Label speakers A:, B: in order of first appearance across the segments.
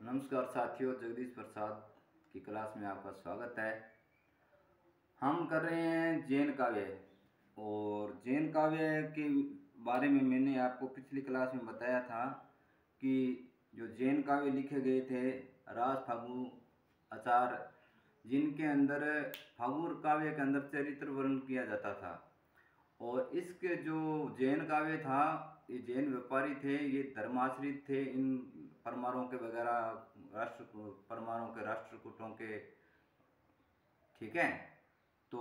A: नमस्कार साथियों, जगदीश प्रसाद की क्लास में आपका स्वागत है। हम कर रहे हैं जैन काव्य। और जैन काव्य के बारे में मैंने आपको पिछली क्लास में बताया था कि जो जैन काव्य लिखे गए थे रास फागु आचार, जिनके अंदर फागुर काव्य के अंदर चरित्र वर्णन किया जाता था। और इसके जो जैन काव्य था, ये जैन व्यापारी थे, ये धर्माश्रित थे। इन परमारों के वगैरह परमारों के राष्ट्रकूटों के, ठीक है। तो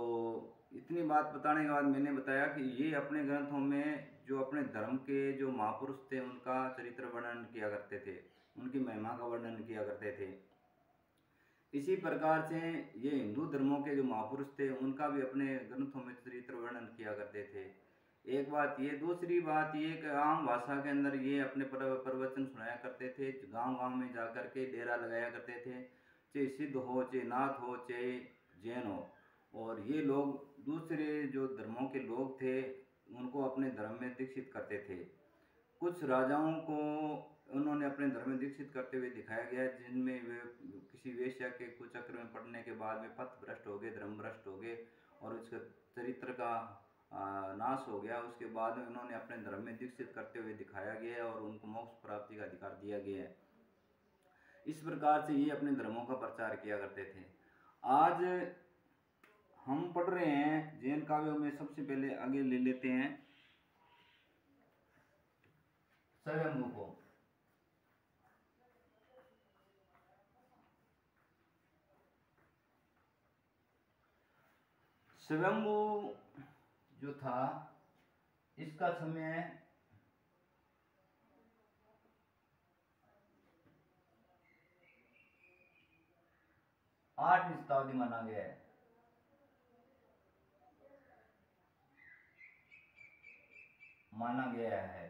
A: इतनी बात बताने के बाद मैंने बताया कि ये अपने ग्रंथों में जो अपने धर्म के जो महापुरुष थे उनका चरित्र वर्णन किया करते थे, उनकी महिमा का वर्णन किया करते थे। इसी प्रकार से ये हिंदू धर्मों के जो महापुरुष थे उनका भी अपने ग्रंथों में चरित्र वर्णन किया करते थे। एक बात ये, दूसरी बात ये कि आम भाषा के अंदर ये अपने प्रवचन सुनाया करते थे, गांव गांव में जाकर के डेरा लगाया करते थे, चाहे सिद्ध हो, चाहे नाथ हो, चाहे जैन हो। और ये लोग दूसरे जो धर्मों के लोग थे उनको अपने धर्म में दीक्षित करते थे। कुछ राजाओं को उन्होंने अपने धर्म में दीक्षित करते हुए दिखाया गया, जिनमें वे किसी वेश्या के कुचक्र में पड़ने के बाद में पथ भ्रष्ट हो गए, धर्म भ्रष्ट हो गए और उसके चरित्र का नाश हो गया। उसके बाद में उन्होंने अपने धर्म में दीक्षित करते हुए दिखाया गया है और उनको मोक्ष प्राप्ति का अधिकार दिया गया है। इस प्रकार से ये अपने धर्मों का प्रचार किया करते थे। आज हम पढ़ रहे हैं जैन काव्यों में, सबसे पहले आगे ले लेते हैं स्वयंभू को। स्वयंभू जो था, इसका समय 8वीं शताब्दी माना गया है।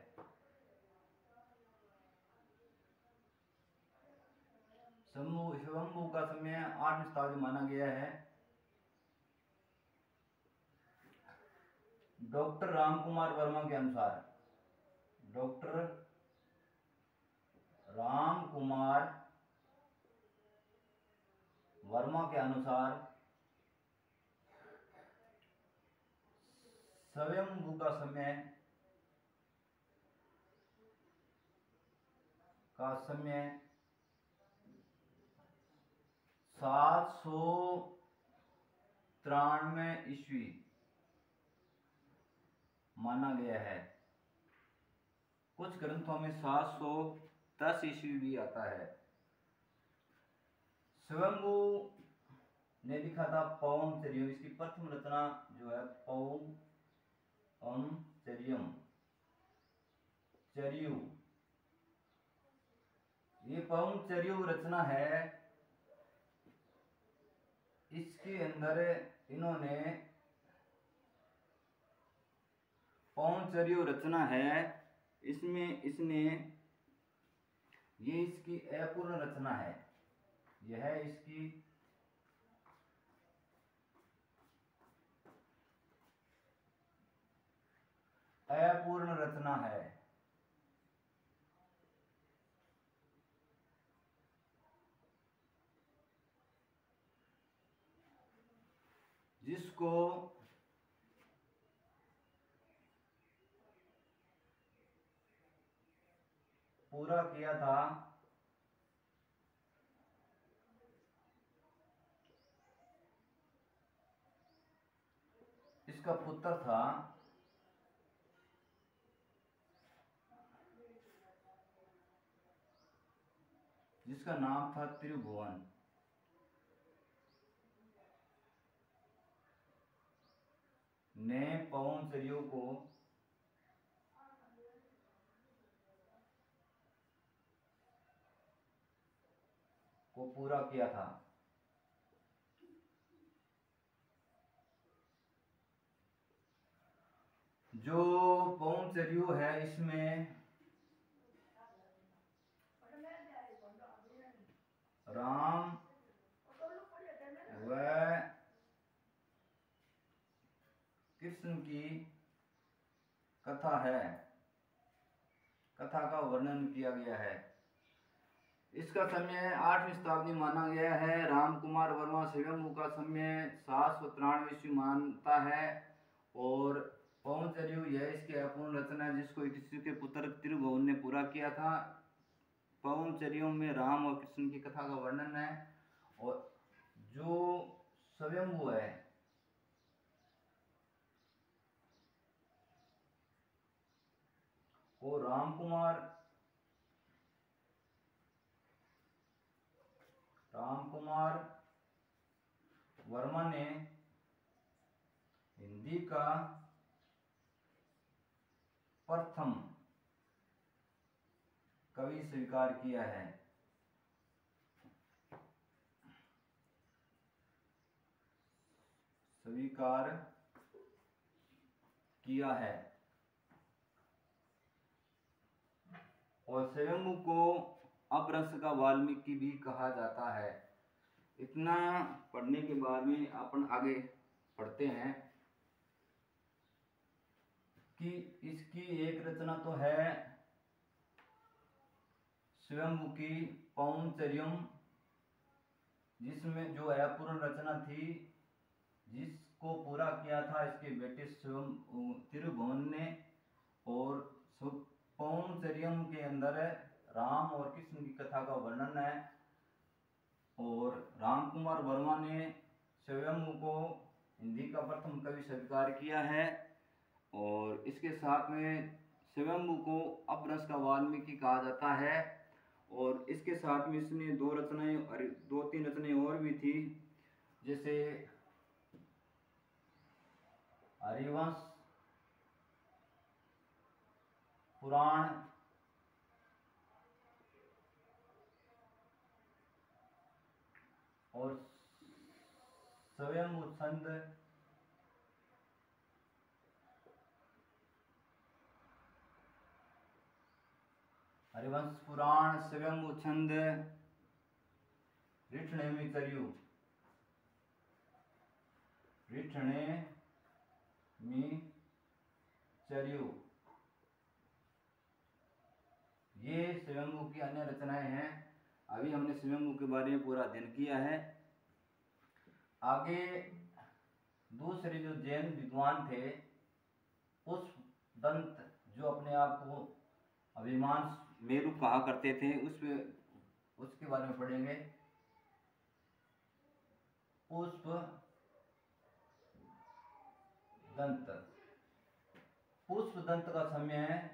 A: स्वयंभू का समय 8वीं शताब्दी माना गया है। डॉक्टर रामकुमार वर्मा के अनुसार, डॉक्टर रामकुमार वर्मा के अनुसार स्वयंभू का समय 793 ईस्वी माना गया है। कुछ ग्रंथों में 710 ईस्वी भी आता है। स्वयंभू ने लिखा था पवम चर्यम। इसकी प्रथम रचना जो है पवम चर्यु, ये पवम चर्यु रचना है। इसके अंदर इन्होंने पवम चर्यु रचना है, इसमें इसने ये इसकी अपूर्ण रचना है। यह इसकी अपूर्ण रचना है। जिसको पूरा किया था इसका पुत्र था जिसका नाम था त्रिभुवन। ने पवन चर्यु को पूरा किया था। जो पवन चर्यु है इसमें राम व कृष्ण की कथा है, कथा का वर्णन किया गया है। इसका समय 8वीं शताब्दी माना गया है। राम कुमार वर्मा स्वयंभू का समय 793 ईस्वी मानता है। और पवनचर्यु यह इसकी अपूर्ण रचना है जिसको किसी के पुत्र त्रिभुवन ने पूरा किया था। पवनचर्यों में राम और कृष्ण की कथा का वर्णन है। और जो स्वयंभू है वो राम कुमार वर्मा ने हिंदी का प्रथम कवि स्वीकार किया है। और स्वयंभू को अपभ्रंश का वाल्मीकि भी कहा जाता है। इतना पढ़ने के बाद में अपन आगे पढ़ते हैं कि इसकी एक रचना तो है स्वयंभू की पवनचर्यम, जिसमें जो है अपूर्ण रचना थी जिसको पूरा किया था इसके बेटे स्वयं त्रिभुवन ने। और पवनचर्यम के अंदर राम और कृष्ण की कथा का वर्णन है। और राम कुमार वर्मा ने स्वयंभू को हिंदी का प्रथम कवि स्वीकार किया है। और इसके साथ में स्वयंभू को अपभ्रंश का वाल्मीकि कहा जाता है। और इसके साथ में इसने दो तीन रचनाएं और भी थी, जैसे हरिवंश पुराण और स्वयंभू छंद, हरिवंश पुराण, स्वयंभू छंद, रिठणेमी चर्यु, ये स्वयंभू की अन्य रचनाएं हैं। अभी हमने स्वयंभू के बारे में पूरा अध्ययन किया है। आगे दूसरे जो जैन विद्वान थे पुष्पदंत, जो अपने आप को अभिमान मेरु कहा करते थे, उसके बारे में पढ़ेंगे। पुष्पदंत का समय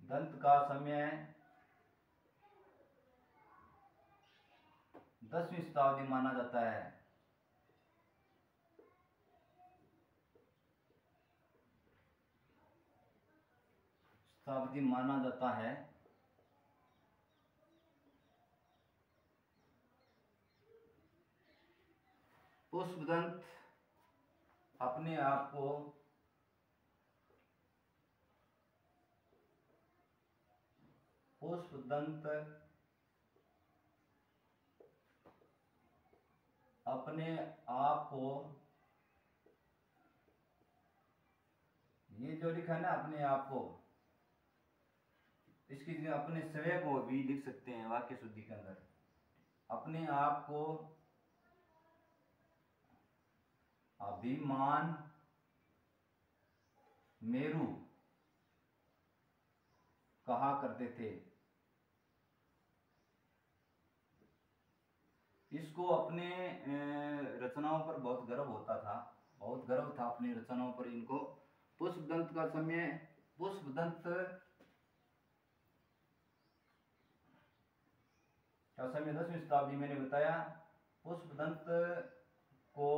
A: दंत का समय 10वीं शताब्दी माना जाता है। पुष्पदंत अपने आप को ये जो लिखा है ना अपने आप को, इसकी अपने स्वयं को भी लिख सकते हैं वाक्य शुद्धि के अंदर। अपने आप को अभिमान मेरु कहा करते थे। इसको अपने रचनाओं पर बहुत गर्व था अपनी रचनाओं पर इनको। पुष्पदंत का समय, पुष्पदंत का समय 10वीं शताब्दी मैंने बताया। पुष्पदंत को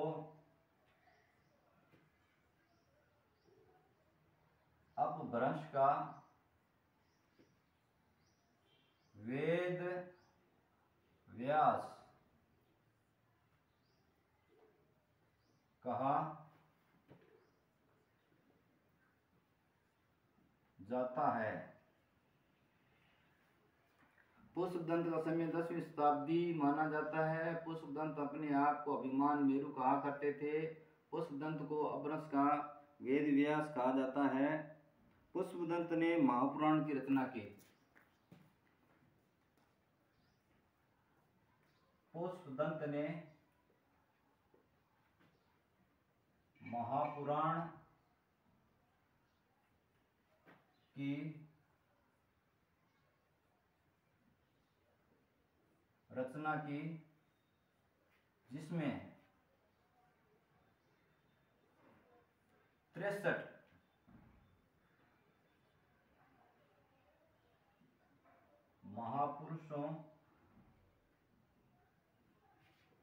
A: अपभ्रंश का वेद व्यास कहा जाता है। पुष्पदंत का समय 10वीं शताब्दी माना जाता है। पुष्पदंत अपने आप को अभिमान मेरु कहा करते थे। पुष्पदंत को अपभ्रंश का वेद व्यास कहा जाता है। पुष्पदंत ने महापुराण की रचना की। पुष्पदंत ने महापुराण की रचना की, जिसमें 63 महापुरुषों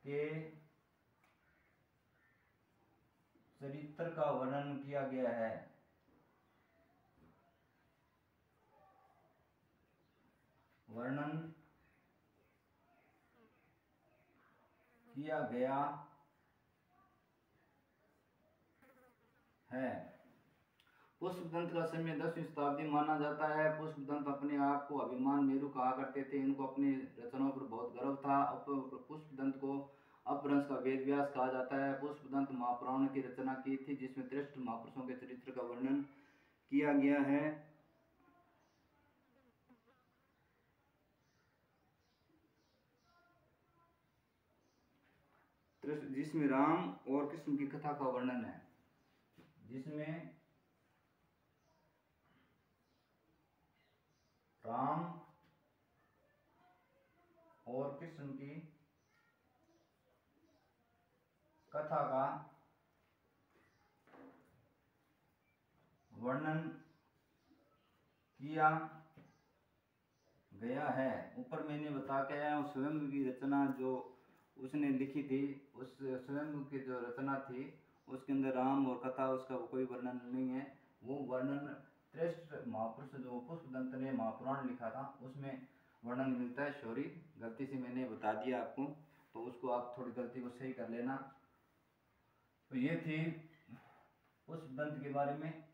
A: के चरित्र का वर्णन किया गया है। वर्णन किया गया है। पुष्पदंत का समय 10वीं शताब्दी माना जाता है। पुष्पदंत अपने आप को अभिमान मेरु कहा करते थे। इनको अपनी रचनाओं पर बहुत गर्व था। पुष्पदंत को अपभ्रंश का वेद व्यास कहा जाता है। पुष्पदंत महापुराण की रचना की थी, जिसमें 63 महापुरुषों के चरित्र का वर्णन किया गया है। जिसमें राम और कृष्ण की कथा का वर्णन है। जिसमें राम और कृष्ण की कथा का वर्णन किया गया है। ऊपर मैंने बता के आया हूँ, स्वयं की रचना जो उसने लिखी थी, उस स्वयं की जो रचना थी उसके अंदर राम और कथा उसका कोई वर्णन नहीं है। वो वर्णन 63 महापुरुष जो पुष्पदंत ने महापुराण लिखा था उसमें वर्णन मिलता है। सॉरी, गलती से मैंने बता दिया आपको, तो उसको आप थोड़ी गलती को सही कर लेना। तो ये थी पुष्पदंत के बारे में।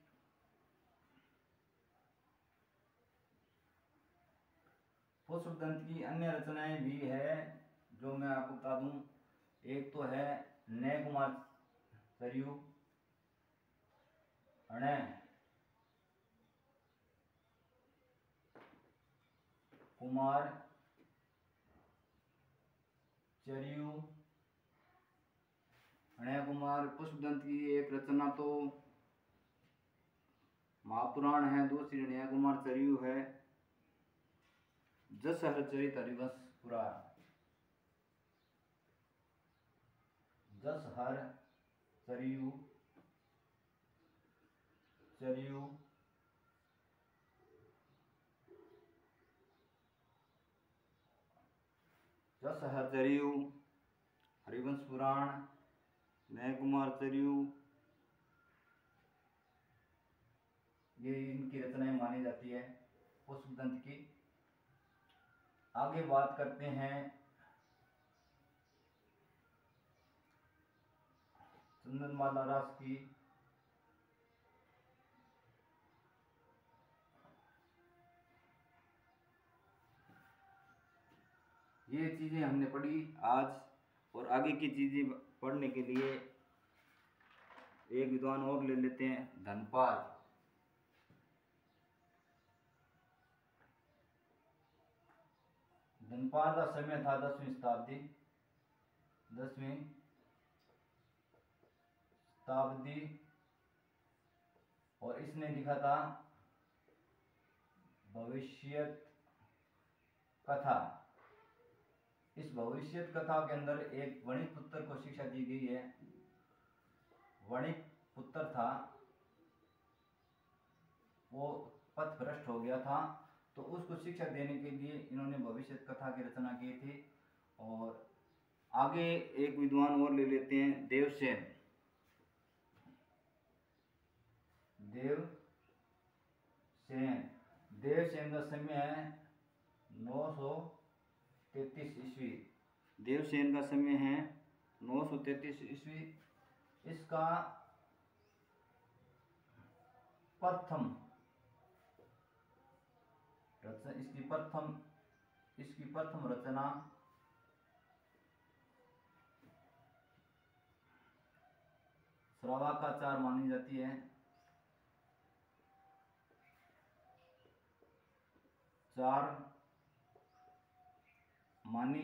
A: पुष्पदंत की अन्य रचनाएं भी है जो मैं आपको बता दूं। एक तो है नय कुमार सरयू, अणय कुमार चरियू, अणय कुमार। पुष्पदंत की एक रचना तो महापुराण है, दूसरी अणय कुमार चरियू है। जस हरचरित हरिवंश पुराण, जस हर चरियू चरियू जस हर चरियू हरिवंश पुराण, नय कुमार चरियू, ये इनकी रचनाएं मानी जाती है पुष्पदंत की। आगे बात करते हैं चंदनमाला रास की। ये चीजें हमने पढ़ी आज, और आगे की चीजें पढ़ने के लिए एक विद्वान और ले लेते हैं, धनपाल। धनपाल का समय था 10वीं शताब्दी। 10वीं शताब्दी, और इसने लिखा था भविष्यत कथा। इस भविष्यत कथा के अंदर एक वणिक पुत्र को शिक्षा दी गई है। वणिक पुत्र था, वो पथ भ्रष्ट हो गया था, तो उसको शिक्षा देने के लिए इन्होंने भविष्यत कथा की रचना की थी। और आगे एक विद्वान और ले लेते हैं, देवसेन। देवसेन का समय है 933 ईस्वी। देवसेन का समय है 933 ईस्वी। इसका इसकी प्रथम रचना श्रावकाचार मानी जाती है। चार मानी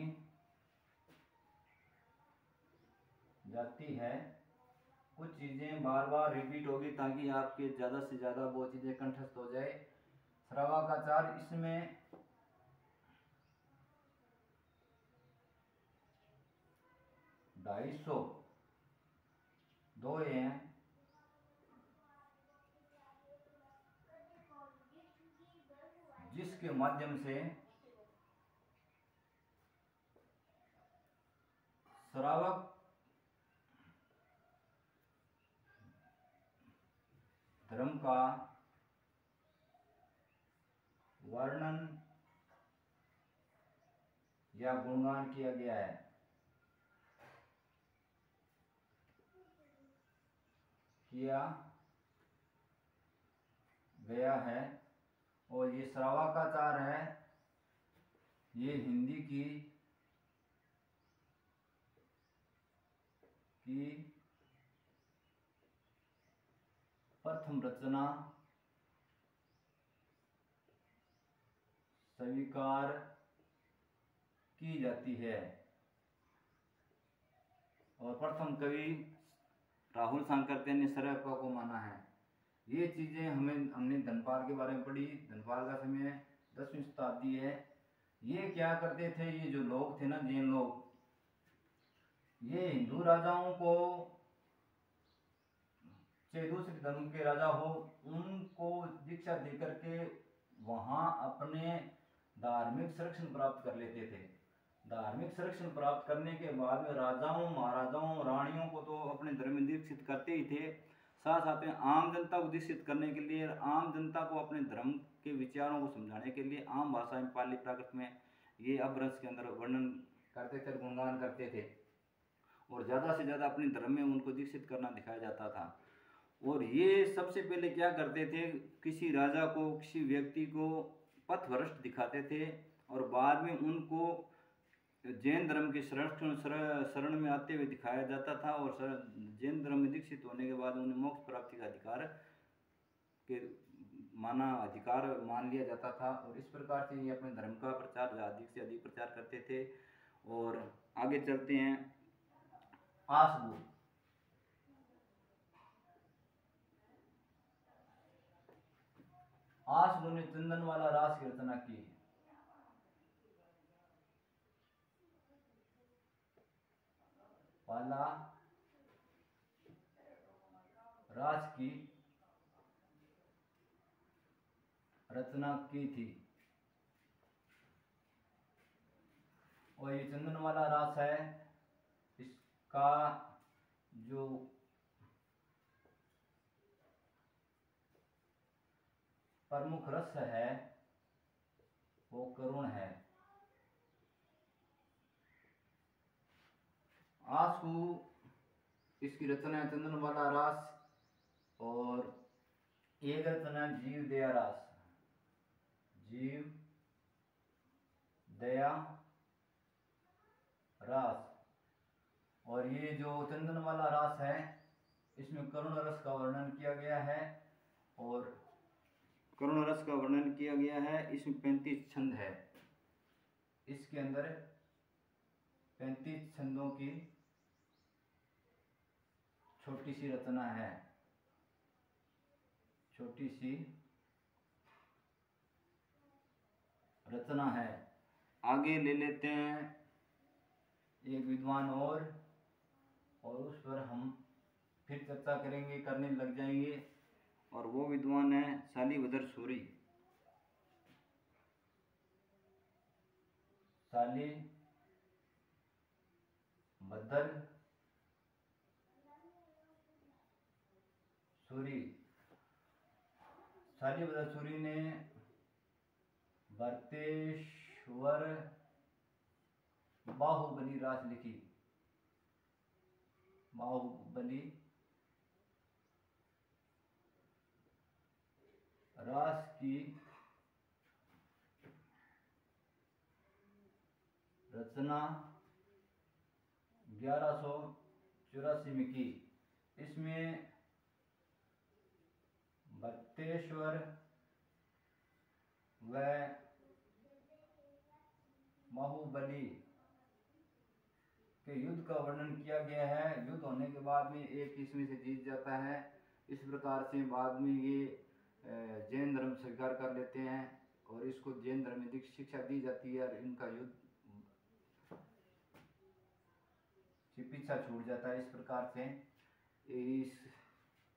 A: जाती है। कुछ चीज़ें बार बार रिपीट होगी ताकि आपके ज़्यादा से ज़्यादा वो चीज़ें कंठस्थ हो जाए। श्रवा का चार, इसमें 250 दो हैं, जिसके माध्यम से श्रावक धर्म का वर्णन या गुणगान किया गया है। और ये श्रावकाचार है, ये हिंदी की प्रथम रचना स्वीकार की जाती है। और प्रथम कवि राहुल सांकर्त्य ने श्रावक को माना है। ये चीज़ें हमने धनपाल के बारे में पढ़ी। धनपाल का समय 10वीं शताब्दी है। ये क्या करते थे, ये जो लोग थे ना, जैन लोग, ये हिंदू राजाओं को, चाहे दूसरे धर्म के राजा हो, उनको दीक्षा देकर के वहाँ अपने धार्मिक संरक्षण प्राप्त कर लेते थे। धार्मिक संरक्षण प्राप्त करने के बाद में राजाओं, महाराजाओं, रानियों को तो अपने धर्म में दीक्षित करते ही थे, साथ साथ में आम जनता को दीक्षित करने के लिए, आम जनता को अपने धर्म के विचारों को समझाने के लिए आम भाषा में, पाली प्राकृत में ये अपभ्रंश के अंदर वर्णन करते थे, गुणगान करते थे, और ज़्यादा से ज़्यादा अपने धर्म में उनको दीक्षित करना दिखाया जाता था। और ये सबसे पहले क्या करते थे, किसी राजा को, किसी व्यक्ति को पथभ्रष्ट दिखाते थे और बाद में उनको जैन धर्म के शरण में आते हुए दिखाया जाता था, और जैन धर्म में दीक्षित होने के बाद उन्हें मोक्ष प्राप्ति का अधिकार मान लिया जाता था। और इस प्रकार से ये अपने धर्म का प्रचार अधिक से अधिक प्रचार करते थे। और आगे चलते हैं। आसगु ने चंदन वाला रास की रचना की। वाला रास की रचना की थी। और ये चंदन वाला रास है, इसका जो प्रमुख रस है वो करुण है। आसु इसकी रचना है चंदन वाला रास, और एक रचना जीव दया रास। जीव दया रास। और ये जो चंदन वाला रास है, इसमें करुण रस का वर्णन किया गया है। और करुण रस का वर्णन किया गया है। इसमें 35 छंद है। इसके अंदर 35 छंदों की छोटी सी रचना है, छोटी सी रचना है। आगे ले लेते हैं एक विद्वान और उस पर हम फिर चर्चा करेंगे, करने लग जाएंगे। और वो विद्वान है शालिभद्र सूरी। शालिभद्र सूरी। शालिभद्र सूरी ने भरतेश्वर बाहुबली रास लिखी। बाहुबली रास की रचना 1184 में की। इसमें भरतेश्वर व बाहुबली के युद्ध का वर्णन किया गया है। युद्ध होने के बाद में एक इसमें से जीत जाता है। इस प्रकार से बाद में ये जैन धर्म स्वीकार कर लेते हैं और इसको जैन धर्म में शिक्षा दी जाती है और इनका युद्ध पीछा छूट जाता है। इस प्रकार से इस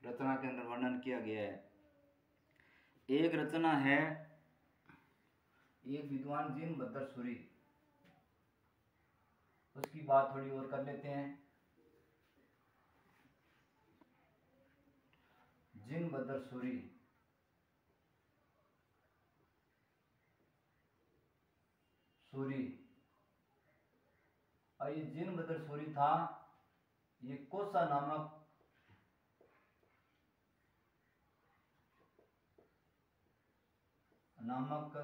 A: रचना के अंदर वर्णन किया गया है। एक रचना है एक विद्वान जिनभद्र सूरी, उसकी बात थोड़ी और कर लेते हैं। जिनभद्र सूरी और ये जिनभद्र सूरी था, ये कोसा नामक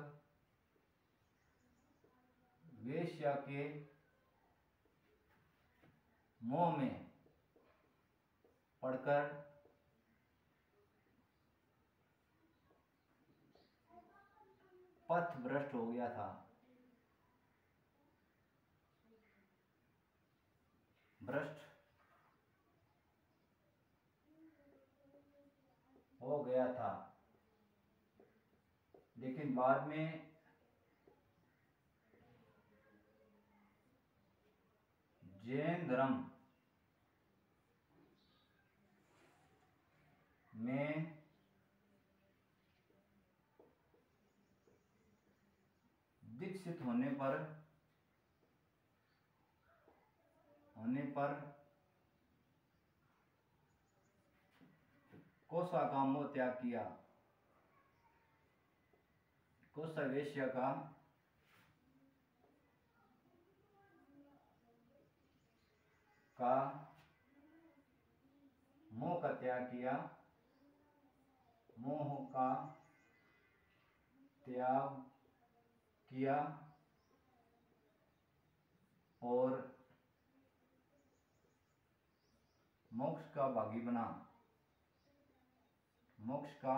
A: वेश्या के मोह में पड़कर पथ भ्रष्ट हो गया था। भ्रष्ट हो गया था, लेकिन बाद में जैन धर्म में दीक्षित होने पर कोसा का मोह त्याग किया। कोसा वेश्या का मोह का त्याग किया। मोह का त्याग किया और मोक्ष का भागी बना। मोक्ष का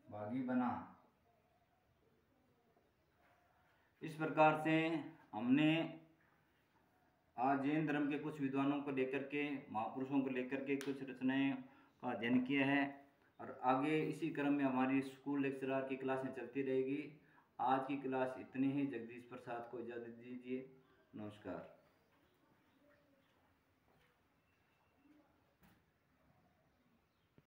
A: भागी बना। इस प्रकार से हमने आज जैन धर्म के कुछ विद्वानों को लेकर के, महापुरुषों को लेकर के कुछ रचनाएं का अध्ययन किया है और आगे इसी क्रम में हमारी स्कूल लेक्चरर की क्लासें चलती रहेगी। आज की क्लास इतनी ही। जगदीश प्रसाद को इजाज़त दीजिए। नमस्कार।